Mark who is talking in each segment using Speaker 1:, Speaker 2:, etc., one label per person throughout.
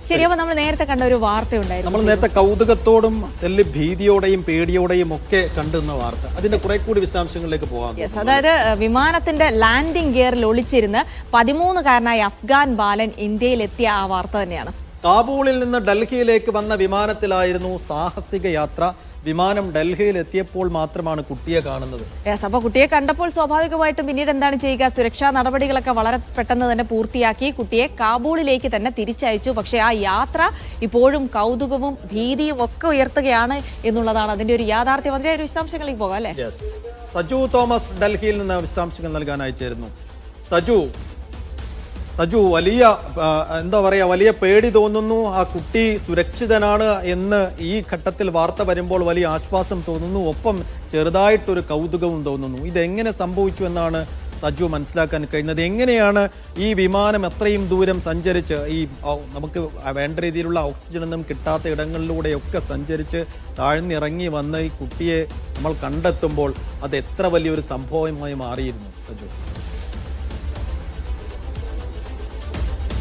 Speaker 1: ശരി, അപ്പൊ നമ്മൾ നേരത്തെ കണ്ട ഒരു വാർത്ത ഉണ്ടായിരുന്നു.
Speaker 2: നമ്മൾ നേരത്തെ കൗതുകത്തോടും ഭീതിയോടെയും പേടിയോടെയും ഒക്കെ കണ്ടുന്ന വാർത്ത, അതിന്റെ കുറെ കൂടി വിശദാംശങ്ങളിലേക്ക് പോകാം.
Speaker 1: അതായത് വിമാനത്തിന്റെ ലാൻഡിംഗ് ഗിയറിൽ ഒളിച്ചിരുന്ന് 13കാരനായ അഫ്ഗാൻ ബാലൻ ഇന്ത്യയിലെത്തിയ ആ വാർത്ത തന്നെയാണ്.
Speaker 2: കാബൂളിൽ നിന്ന് ഡൽഹിയിലേക്ക് വന്ന വിമാനത്തിലായിരുന്നു സാഹസിക യാത്ര. വിമാനം ഡൽഹിയിൽ എത്തിയപ്പോൾ മാത്രമാണ് കുട്ടിയെ കാണുന്നത്.
Speaker 1: അപ്പൊ കുട്ടിയെ കണ്ടപ്പോൾ സ്വാഭാവികമായിട്ടും പിന്നീട് എന്താണ് ചെയ്യുക? സുരക്ഷാ നടപടികളൊക്കെ വളരെ പെട്ടെന്ന് തന്നെ പൂർത്തിയാക്കി കുട്ടിയെ കാബൂളിലേക്ക് തന്നെ തിരിച്ചയച്ചു. പക്ഷേ ആ യാത്ര ഇപ്പോഴും കൗതുകവും ഭീതിയും ഒക്കെ ഉയർത്തുകയാണ് എന്നുള്ളതാണ് അതിന്റെ ഒരു യാഥാർത്ഥ്യം. അതിന്റെ ഒരു വിശദാംശങ്ങളിലേക്ക് പോകാം അല്ലേ?
Speaker 2: സജു തോമസ് ഡൽഹിയിൽ നിന്ന് വിശദാംശങ്ങൾ നൽകാൻ അയച്ചിരുന്നു. സജു, വലിയ പേടി തോന്നുന്നു. ആ കുട്ടി സുരക്ഷിതനാണ് എന്ന് ഈ ഘട്ടത്തിൽ വാർത്ത വരുമ്പോൾ വലിയ ആശ്വാസം തോന്നുന്നു. ഒപ്പം ചെറുതായിട്ടൊരു കൗതുകവും തോന്നുന്നു. ഇതെങ്ങനെ സംഭവിച്ചു എന്നാണ് സജു മനസ്സിലാക്കാൻ കഴിയുന്നത്. എങ്ങനെയാണ് ഈ വിമാനം എത്രയും ദൂരം സഞ്ചരിച്ച് നമുക്ക് വേണ്ട രീതിയിലുള്ള ഓക്സിജൻ ഒന്നും കിട്ടാത്ത ഇടങ്ങളിലൂടെയൊക്കെ സഞ്ചരിച്ച് താഴ്ന്നിറങ്ങി വന്ന് ഈ കുട്ടിയെ നമ്മൾ കണ്ടെത്തുമ്പോൾ അത് എത്ര വലിയൊരു സംഭവമായി മാറിയിരുന്നു സജു?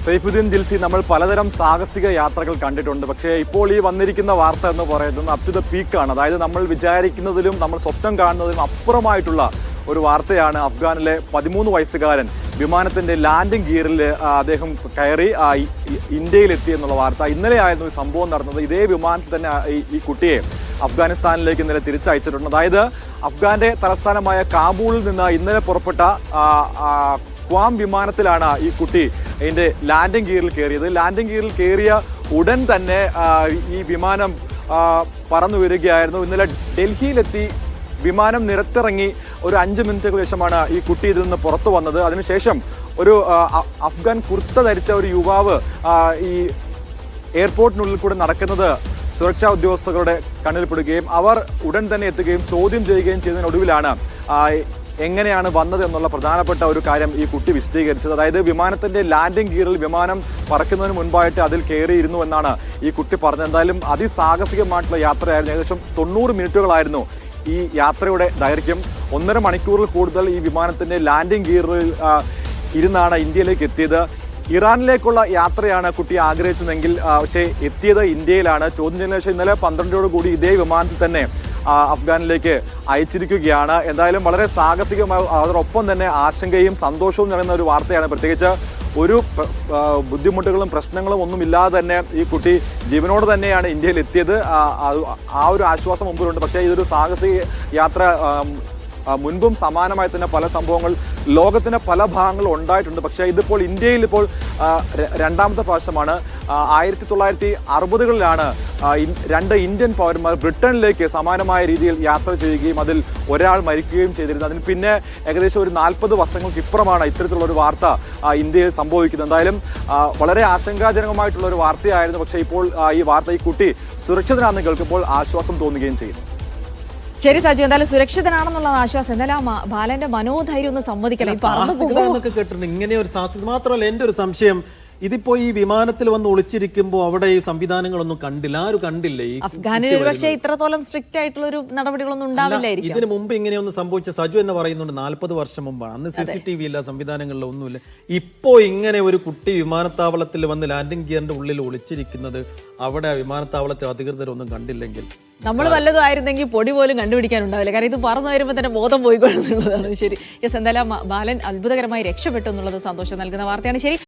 Speaker 3: സൈഫുദ്ദീൻ ജിൽസി, നമ്മൾ പലതരം സാഹസിക യാത്രകൾ കണ്ടിട്ടുണ്ട്. പക്ഷേ ഇപ്പോൾ ഈ വന്നിരിക്കുന്ന വാർത്ത എന്ന് പറയുന്നത് അപ് ടു ദ പീക്കാണ്. അതായത് നമ്മൾ വിചാരിക്കുന്നതിലും നമ്മൾ സ്വപ്നം കാണുന്നതിലും അപ്പുറമായിട്ടുള്ള ഒരു വാർത്തയാണ്. അഫ്ഗാനിലെ 13 വയസ്സുകാരൻ വിമാനത്തിന്റെ ലാൻഡിംഗ് ഗിയറിൽ അദ്ദേഹം കയറി ഇന്ത്യയിലെത്തി എന്നുള്ള വാർത്ത. ഇന്നലെയായിരുന്നു ഈ സംഭവം നടന്നത്. ഇതേ വിമാനത്തിൽ തന്നെ ഈ കുട്ടിയെ അഫ്ഗാനിസ്ഥാനിലേക്ക് ഇന്നലെ തിരിച്ചയച്ചിട്ടുണ്ട്. അതായത് അഫ്ഗാന്റെ തലസ്ഥാനമായ കാബൂളിൽ നിന്ന് ഇന്നലെ പുറപ്പെട്ട ക്വാം വിമാനത്തിലാണ് ഈ കുട്ടി ഇതിന്റെ ലാൻഡിംഗ് ഗിയറിൽ കയറിയത്. ലാൻഡിംഗ് ഗിയറിൽ കയറിയ ഉടൻ തന്നെ ഈ വിമാനം പറന്നു വരികയായിരുന്നു. ഇന്നലെ ഡൽഹിയിലെത്തി വിമാനം നിരത്തിറങ്ങി ഒരു 5 മിനിറ്റുകൾക്ക് ശേഷമാണ് ഈ കുട്ടി ഇതിൽ നിന്ന് പുറത്തു വന്നത്. അതിനുശേഷം ഒരു അഫ്ഗാൻ കുർത്ത ധരിച്ച ഒരു യുവാവ് ഈ എയർപോർട്ടിനുള്ളിൽ കൂടെ നടക്കുന്നത് സുരക്ഷാ ഉദ്യോഗസ്ഥരുടെ കണ്ണിൽപ്പെടുകയും അവർ ഉടൻ തന്നെ എത്തുകയും ചോദ്യം ചെയ്യുകയും ചെയ്തതിനൊടുവിലാണ് എങ്ങനെയാണ് വന്നത് എന്നുള്ള പ്രധാനപ്പെട്ട ഒരു കാര്യം ഈ കുട്ടി വിശദീകരിച്ചത്. അതായത് വിമാനത്തിന്റെ ലാൻഡിംഗ് ഗിയറിൽ വിമാനം പറക്കുന്നതിന് മുൻപായിട്ട് അതിൽ കയറിയിരുന്നു എന്നാണ് ഈ കുട്ടി പറഞ്ഞത്. എന്തായാലും അതിസാഹസികമായിട്ടുള്ള യാത്രയായിരുന്നു. ഏകദേശം 90 മിനിറ്റുകളായിരുന്നു ഈ യാത്രയുടെ ദൈർഘ്യം. 1.5 മണിക്കൂറിൽ കൂടുതൽ ഈ വിമാനത്തിന്റെ ലാൻഡിംഗ് ഗിയറിൽ ഇരുന്നാണ് ഇന്ത്യയിലേക്ക് എത്തിയത്. ഇറാനിലേക്കുള്ള യാത്രയാണ് കുട്ടി ആഗ്രഹിച്ചതെങ്കിൽ പക്ഷേ എത്തിയത് ഇന്ത്യയിലാണ്. ചോദ്യം ചെയ്യുന്ന ശേഷം ഇന്നലെ 12 കൂടി ഇതേ വിമാനത്തിൽ തന്നെ അഫ്ഗാനിലേക്ക് അയച്ചിരിക്കുകയാണ്. എന്തായാലും വളരെ സാഹസികമായ, അതോടൊപ്പം തന്നെ ആശങ്കയും സന്തോഷവും നിറയുന്ന ഒരു വാർത്തയാണ്. പ്രത്യേകിച്ച് ഒരു ബുദ്ധിമുട്ടുകളും പ്രശ്നങ്ങളും ഒന്നുമില്ലാതെ തന്നെ ഈ കുട്ടി ജീവനോട് തന്നെയാണ് ഇന്ത്യയിൽ എത്തിയത്. ആ ഒരു ആശ്വാസം മുമ്പിലുണ്ട്. പക്ഷേ ഇതൊരു സാഹസിക യാത്ര മുൻപും സമാനമായി തന്നെ പല സംഭവങ്ങൾ ലോകത്തിന്റെ പല ഭാഗങ്ങളും ഉണ്ടായിട്ടുണ്ട്. പക്ഷേ ഇതിപ്പോൾ ഇന്ത്യയിൽ ഇപ്പോൾ രണ്ടാമത്തെ പ്രാവശ്യമാണ്. 1960കളിലാണ് 2 ഇന്ത്യൻ പൗരന്മാർ ബ്രിട്ടനിലേക്ക് സമാനമായ രീതിയിൽ യാത്ര ചെയ്യുകയും അതിൽ ഒരാൾ മരിക്കുകയും ചെയ്തിരുന്നത്. അതിന് പിന്നെ ഏകദേശം ഒരു 40 വർഷങ്ങൾക്ക് ഇപ്പുറമാണ് ഇത്തരത്തിലുള്ള ഒരു വാർത്ത ഇന്ത്യയിൽ സംഭവിക്കുന്നത്. എന്തായാലും വളരെ ആശങ്കാജനകമായിട്ടുള്ള ഒരു വാർത്തയായിരുന്നു. പക്ഷേ ഇപ്പോൾ ഈ വാർത്ത, ഈ കുട്ടി സുരക്ഷിതനാണെന്ന് കേൾക്കുമ്പോൾ ആശ്വാസം തോന്നുകയും ചെയ്യുന്നു.
Speaker 1: ശരി സജു, എന്തായാലും സുരക്ഷിതനാണെന്നുള്ള ആശ്വാസം. എന്തായാലും ബാലന്റെ മനോധൈര്യം ഒന്ന് സമ്മതിക്കണം.
Speaker 2: കേട്ടിട്ടുണ്ട് ഇങ്ങനെ ഒരു സാഹസികത. മാത്രമല്ല, എന്റെ ഒരു സംശയം, ഇതിപ്പോ ഈ വിമാനത്തിൽ വന്ന് ഒളിച്ചിരിക്കുമ്പോ അവിടെ ഈ സംവിധാനങ്ങളൊന്നും കണ്ടില്ല, ആരും കണ്ടില്ലേ?
Speaker 1: അഫ്ഗാനിൽ പക്ഷേ ഇത്രത്തോളം സ്ട്രിക്റ്റ് ആയിട്ടുള്ള ഒരു നടപടികളൊന്നും ഉണ്ടാവില്ലായിരിക്കും.
Speaker 2: ഇതിന് മുമ്പ് ഇങ്ങനെയൊന്നും സംഭവിച്ച സജു എന്ന് പറയുന്നുണ്ട് 40 വർഷം മുമ്പാണ്. അന്ന് CCTV ഇല്ല, സംവിധാനങ്ങളിലോ ഒന്നുമില്ല. ഇപ്പോ ഇങ്ങനെ ഒരു കുട്ടി വിമാനത്താവളത്തിൽ വന്ന് ലാൻഡിംഗ് ഗിയറിന്റെ ഉള്ളിൽ ഒളിച്ചിരിക്കുന്നത് അവിടെ വിമാനത്താവളത്തിൽ അധികൃതരൊന്നും കണ്ടില്ലെങ്കിൽ
Speaker 1: നമ്മൾ വല്ലതും ആയിരുന്നെങ്കിൽ പൊടി പോലും കണ്ടുപിടിക്കാനുണ്ടാവില്ല. കാരണം ഇത് പറന്നു വരുമ്പോൾ തന്നെ ബോധം പോയിക്കൊള്ളുന്നുള്ളതാണ്. ശരി, എന്തായാലും ബാലൻ അത്ഭുതകരമായി രക്ഷപ്പെട്ടു എന്നുള്ളത് സന്തോഷം നൽകുന്ന വാർത്തയാണ്. ശരി.